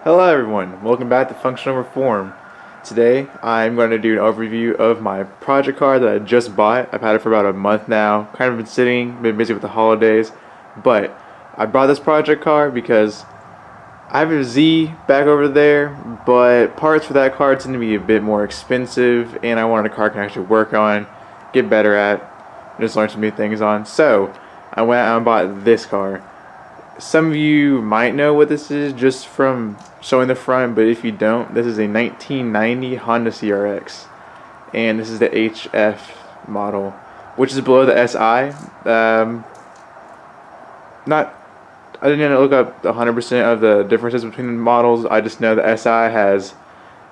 Hello everyone, welcome back to Functional Reform. Today I'm going to do an overview of my project car that I just bought. I've had it for about a month now, kind of been sitting, been busy with the holidays, but I bought this project car because I have a Z back over there, but parts for that car tend to be a bit more expensive and I wanted a car I can actually work on, get better at, just learn some new things on. So I went out and bought this car. Some of you might know what this is just from showing the front, but if you don't, this is a 1990 Honda CRX, and this is the HF model, which is below the SI. Not, I didn't look up 100% of the differences between the models. I just know the SI has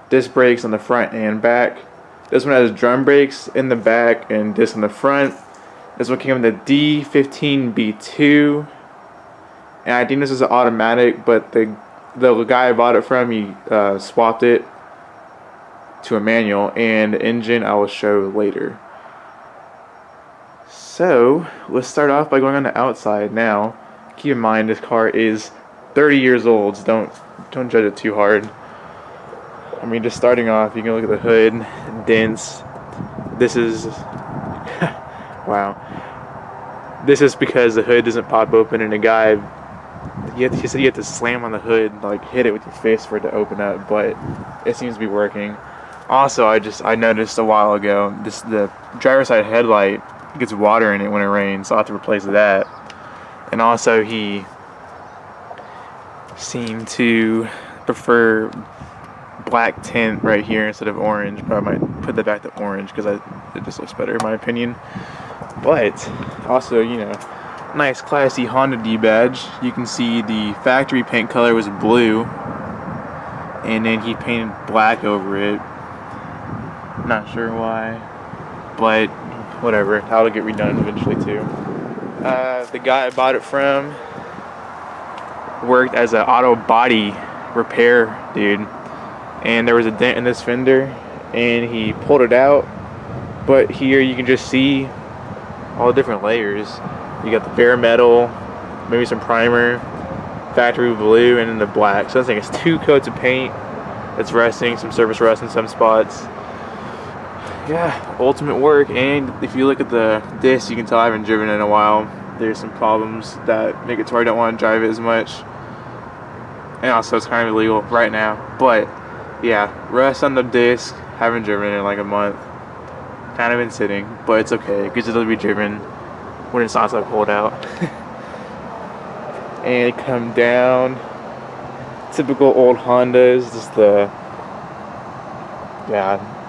disc brakes on the front and back. This one has drum brakes in the back and disc on the front. This one came with the D15B2. And I think this is an automatic, but the guy I bought it from, he swapped it to a manual, and the engine I will show later. So let's start off by going on the outside now. Keep in mind this car is 30 years old, so don't judge it too hard. I mean, just starting off, you can look at the hood, dents. This is wow. This is because the hood doesn't pop open, and the guy. He said you have to slam on the hood, like hit it with your face for it to open up, but it seems to be working. Also, I noticed a while ago, the driver's side headlight gets water in it when it rains, so I'll have to replace that. And also, he seemed to prefer black tint right here instead of orange, but I might put that back to orange because it just looks better in my opinion. But also, nice classy Honda D badge. You can see the factory paint color was blue, and then he painted black over it. Not sure why, but whatever. That'll get redone eventually too. The guy I bought it from worked as an auto body repair dude, and there was a dent in this fender, and he pulled it out. But here you can just see all the different layers. You got the bare metal, maybe some primer, factory blue, and then the black. So I think it's 2 coats of paint that's rusting, some surface rust in some spots. Yeah, ultimate work. And if you look at the disc, you can tell I haven't driven it in a while. There's some problems that make it to where I don't want to drive it as much. And also it's kind of illegal right now. But yeah, rust on the disc, haven't driven it in like a month. Kind of been sitting, but it's okay because it'll be driven when it's not so cold out. And come down, typical old Hondas.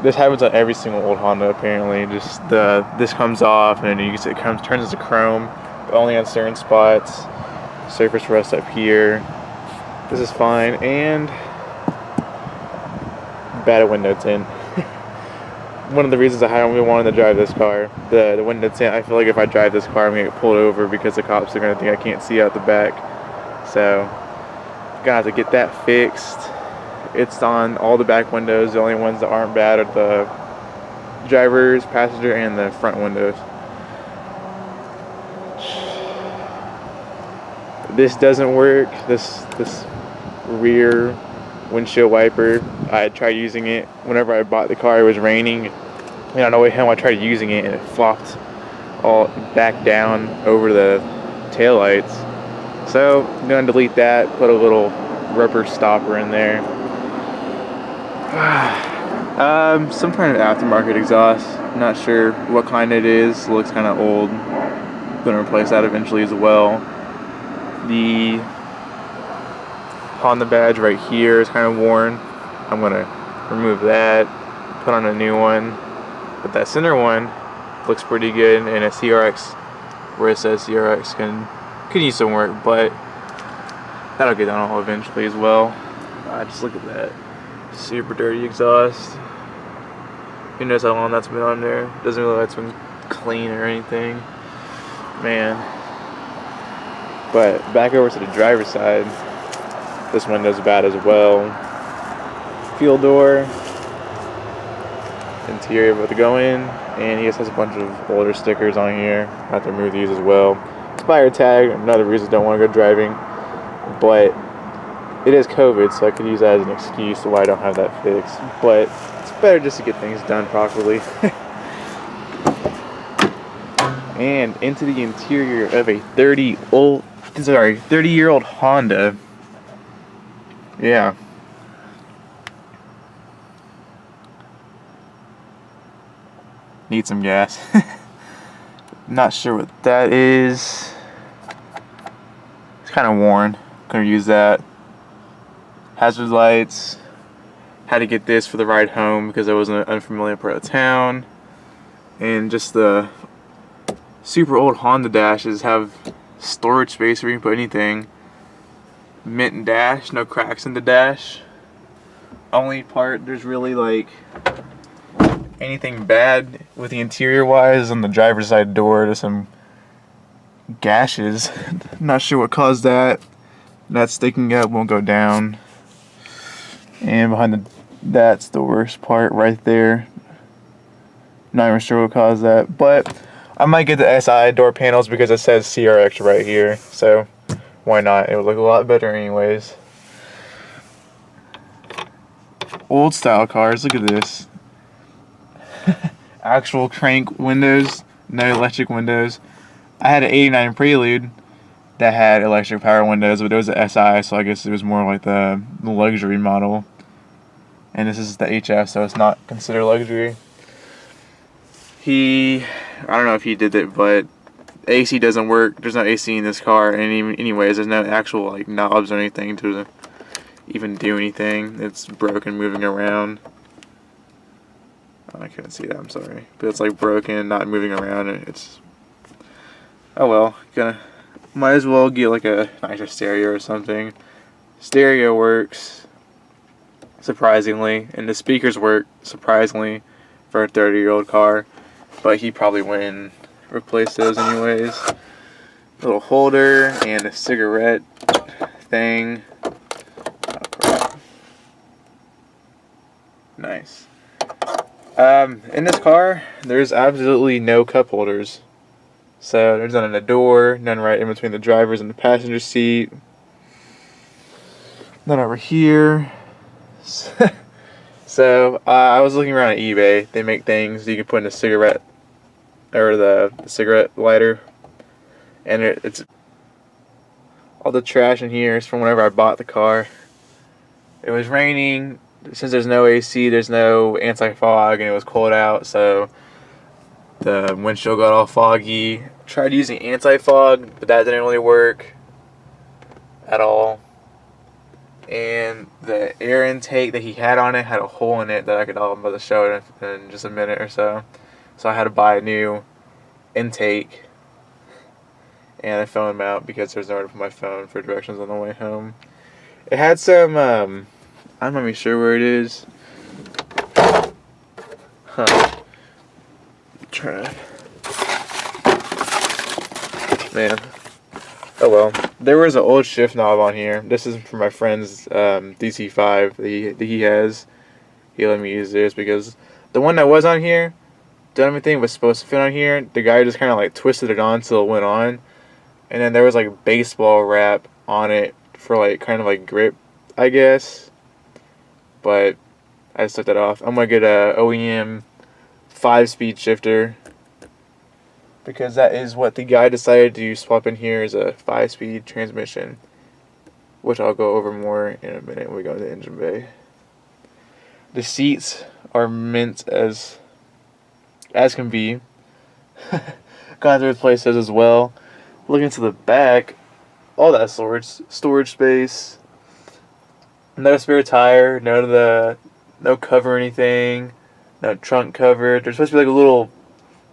This happens on every single old Honda apparently. This comes off, and then you can see it turns into chrome, but only on certain spots. Surface rust up here. This is fine, and bad window tint. One of the reasons I haven't really wanted to drive this car, the window tint. I feel like if I drive this car, I'm gonna get pulled over because the cops are gonna think I can't see out the back. So, gonna have to get that fixed. It's on all the back windows. The only ones that aren't bad are the driver's, passenger, and the front windows. This doesn't work. This rear windshield wiper. I tried using it whenever I bought the car. It was raining, and on the way home I tried using it, and it flopped all back down over the taillights. So I'm gonna delete that, put a little rubber stopper in there. Some kind of aftermarket exhaust. Not sure what kind it is. Looks kind of old. Gonna replace that eventually as well. The Honda badge right here is kind of worn. I'm gonna remove that, put on a new one. But that center one looks pretty good, and a CRX where it says CRX could use some work, but that'll get done all eventually as well. Just look at that. Super dirty exhaust. Who knows how long that's been on there? Doesn't look like it's been clean or anything. Man. But back over to the driver's side. This window's bad as well. Fuel door. Interior about to go in. And he just has a bunch of older stickers on here. I have to remove these as well. Expired tag, another reason I don't want to go driving. But it is COVID, so I could use that as an excuse to why I don't have that fixed. But it's better just to get things done properly. And into the interior of a 30-year-old Honda. Yeah. Need some gas. Not sure what that is. It's kind of worn. Gonna use that. Hazard lights. Had to get this for the ride home because I was in an unfamiliar part of town. And just the super old Honda dashes have storage space where you can put anything. Mint dash, no cracks in the dash. Only part there's really like anything bad with the interior wise on the driver's side door, to some gashes. Not sure what caused that. That's sticking up, won't go down. And behind that's the worst part right there. Not even sure what caused that, but I might get the SI door panels because it says CRX right here, so why not? It would look a lot better anyways. Old style cars, look at this. Actual crank windows, no electric windows. I had an 89 Prelude that had electric power windows, but it was an SI, so I guess it was more like the luxury model. And this is the HF, so it's not considered luxury. I don't know if he did it, but AC doesn't work. There's no AC in this car, and anyways, there's no actual like knobs or anything to even do anything. It's broken, moving around. Oh, I couldn't see that. I'm sorry, but it's like broken, not moving around. And it's oh well. Might as well get like a nicer stereo or something. Stereo works surprisingly, and the speakers work surprisingly for a 30-year-old car. But he probably went and replaced those anyways. Little holder and a cigarette thing. Oh, crap. Nice. In this car, there's absolutely no cup holders. So there's none on the door, none right in between the driver's and the passenger seat. None over here. So I was looking around at eBay. They make things you can put in a cigarette, or the cigarette lighter, and it's all the trash in here is from whenever I bought the car. It was raining. Since there's no AC, there's no anti-fog, and it was cold out, so the windshield got all foggy. Tried using anti-fog, but that didn't really work at all. And the air intake that he had on it had a hole in it that I'm about to show in just a minute or so. So I had to buy a new intake, and I phoned him out because there's nowhere to put my phone for directions on the way home. It had some, I'm not even sure where it is. Try to, man. Oh well. There was an old shift knob on here. This is for my friend's DC5 that he has. He let me use this because the one that was on here, done everything was supposed to fit on here. The guy just kind of like twisted it on till it went on. And then there was like baseball wrap on it for like kind of like grip, I guess. But I just took that off. I'm going to get a OEM 5-speed shifter, because that is what the guy decided to swap in here, is a 5-speed transmission, which I'll go over more in a minute when we go to the engine bay. The seats are mint as can be. Got to replace those as well. Looking to the back, all that storage space. No spare tire, no cover or anything, no trunk cover. There's supposed to be like a little,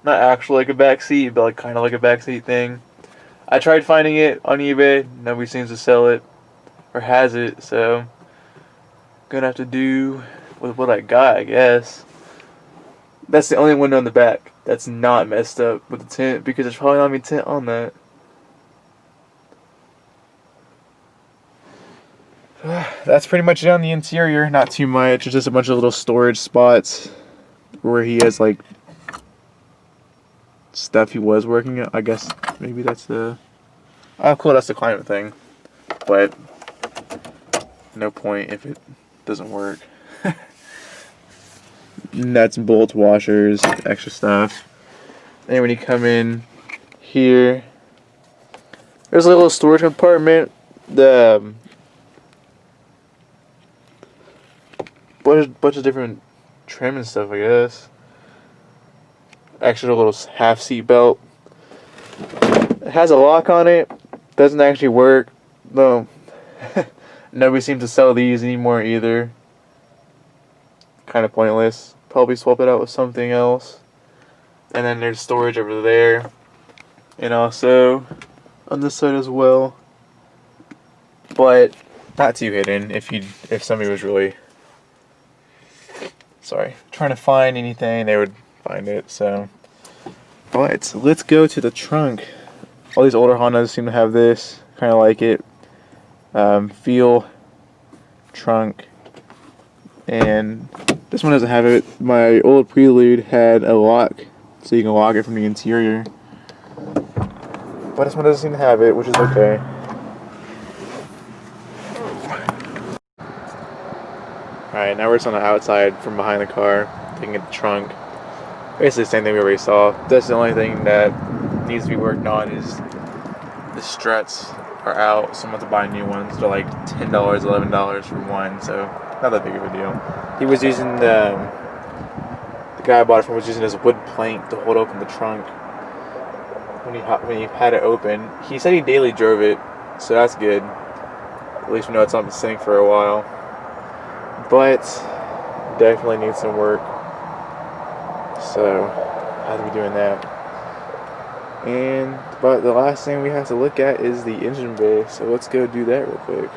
not actually like a back seat, but like kind of like a back seat thing. I tried finding it on eBay. Nobody seems to sell it or has it, so gonna have to do with what I got, I guess. That's the only window in the back that's not messed up with the tint, because there's probably not any tint on that. That's pretty much it on the interior. Not too much. It's just a bunch of little storage spots where he has like stuff he was working at. I guess maybe that's the... Oh, cool. That's the climate thing. But no point if it doesn't work. Nuts, bolts, washers, extra stuff. And when you come in here, there's a little storage compartment. The bunch of different trim and stuff, I guess. Extra little half seat belt. It has a lock on it. Doesn't actually work. No. Nobody seems to sell these anymore either. Kind of pointless. Probably swap it out with something else. And then there's storage over there. And also on this side as well. But not too hidden if somebody was really trying to find anything, they would find it. So but let's go to the trunk. All these older Hondas seem to have this. Kind of like it. Feel trunk. And this one doesn't have it. My old Prelude had a lock, so you can lock it from the interior. But this one doesn't seem to have it, which is okay. Alright, now we're just on the outside from behind the car, looking at the trunk. Basically the same thing we already saw. That's the only thing that needs to be worked on is the struts are out, so I'm going to buy new ones. They're like $10, $11 for one, so not that big of a deal. He was using the guy I bought it from was using his wood plank to hold open the trunk when he had it open. He said he daily drove it, so that's good. At least we know it's on the sink for a while. But definitely needs some work, so I have to be doing that. But the last thing we have to look at is the engine bay, so let's go do that real quick.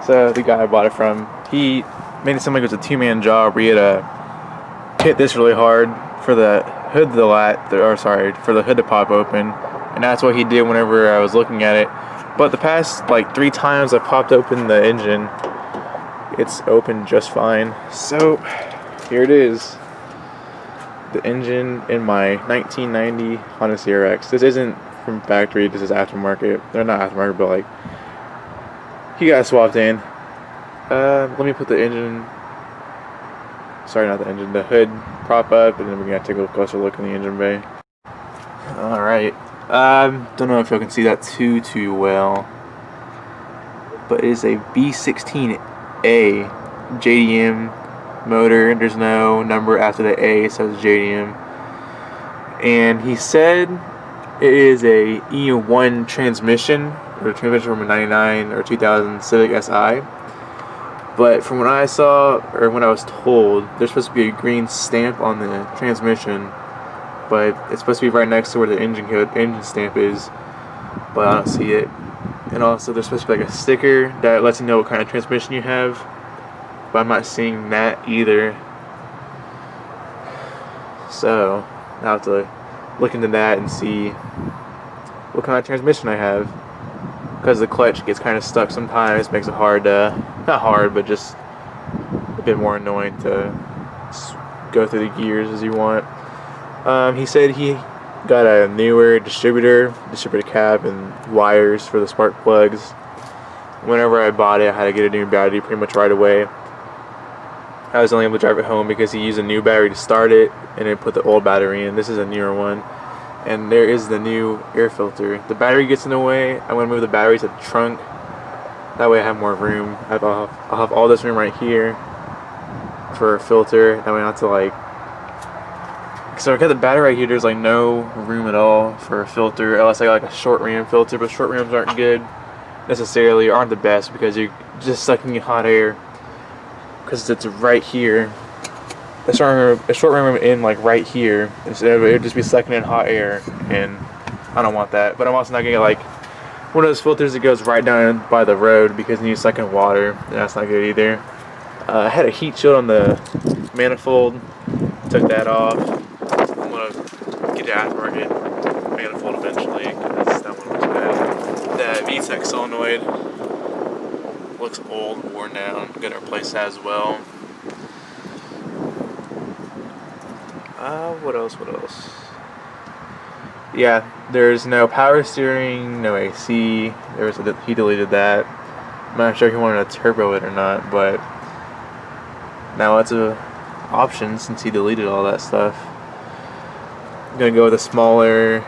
So the guy I bought it from, he made it seem like it was a two-man job where he had to hit this really hard for the hood for the hood to pop open, and that's what he did whenever I was looking at it. But the past like 3 times I popped open the engine, it's opened just fine. So here it is. The engine in my 1990 Honda CRX. This isn't from factory, this is aftermarket. They're not aftermarket, but like, he got swapped in. Let me put the the hood prop up, and then we're gonna take a closer look in the engine bay. Alright. Don't know if you can see that too well, but it is a B16A JDM motor. There's no number after the A, so it's JDM. And he said it is a E1 transmission, or a transmission from a 99 or 2000 Civic Si. But from what I saw, or when I was told, there's supposed to be a green stamp on the transmission, but it's supposed to be right next to where the engine stamp is, but I don't see it. And also there's supposed to be like a sticker that lets you know what kind of transmission you have, but I'm not seeing that either. So I'll have to look into that and see what kind of transmission I have, because the clutch gets kind of stuck sometimes. Makes it hard to, not hard, but just a bit more annoying to go through the gears as you want. He said he got a newer distributor cap and wires for the spark plugs. Whenever I bought it, I had to get a new battery pretty much right away. I was only able to drive it home because he used a new battery to start it and then put the old battery in. This is a newer one. And there is the new air filter. The battery gets in the way. I'm going to move the battery to the trunk. That way I have more room. I'll have all this room right here for a filter. That way I don't have to like... So I got the battery right here. There's like no room at all for a filter unless I got like a short ram filter. But short rams aren't good necessarily, aren't the best, because you're just sucking in hot air. Because it's right here. A short ram in like right here, instead of it would just be sucking in hot air, and I don't want that. But I'm also not gonna get like one of those filters that goes right down by the road because you suck in water, and that's not good either. I had a heat shield on the manifold, took that off. I'm gonna get the aftermarket manifold eventually because that one was bad. The VTEC solenoid looks old, worn down. I'm gonna replace that as well. What else? Yeah, there's no power steering, no AC. He deleted that. I'm not sure if he wanted to turbo it or not, but now it's a option since he deleted all that stuff. I'm gonna go with a smaller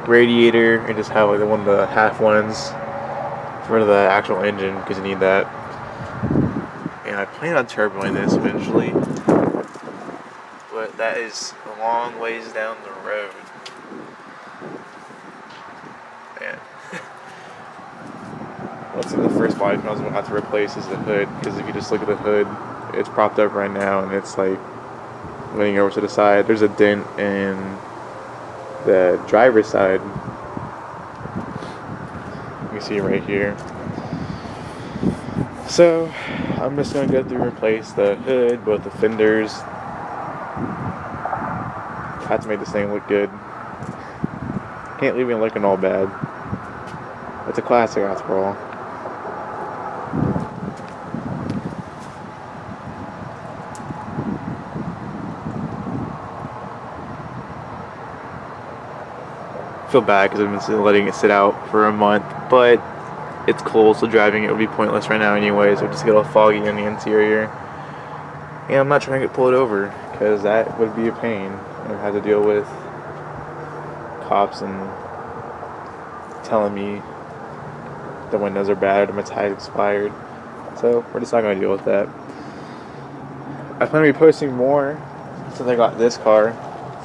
radiator and just have like one of the half ones for the actual engine because you need that. And I plan on turboing this eventually, but that is a long ways down the road. Man. Let's see, the first body panels we'll have to replace is the hood, because if you just look at the hood, it's propped up right now and it's like leaning over to the side. There's a dent in the driver's side. You can see right here. So I'm just gonna go through and replace the hood, both the fenders. Have to make this thing look good. Can't leave it looking all bad. It's a classic after all. I feel bad because I've been letting it sit out for a month, but it's cold, so driving it would be pointless right now anyways. It would just get all foggy in the interior. And I'm not trying to get pulled over, because that would be a pain. I'd have to deal with cops and telling me the windows are bad or my tires expired. So we're just not going to deal with that. I plan to be posting more since I got this car,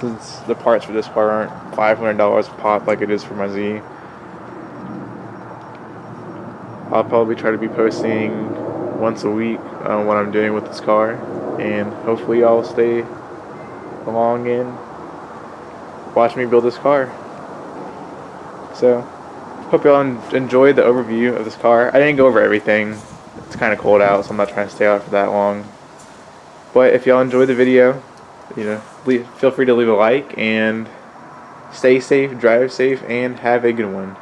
since the parts for this car aren't $500 a pop like it is for my Z. I'll probably try to be posting once a week on what I'm doing with this car, and hopefully y'all stay along and watch me build this car. So hope y'all enjoyed the overview of this car. I didn't go over everything. It's kind of cold out, so I'm not trying to stay out for that long. But if y'all enjoyed the video, feel free to leave a like, and stay safe, drive safe, and have a good one.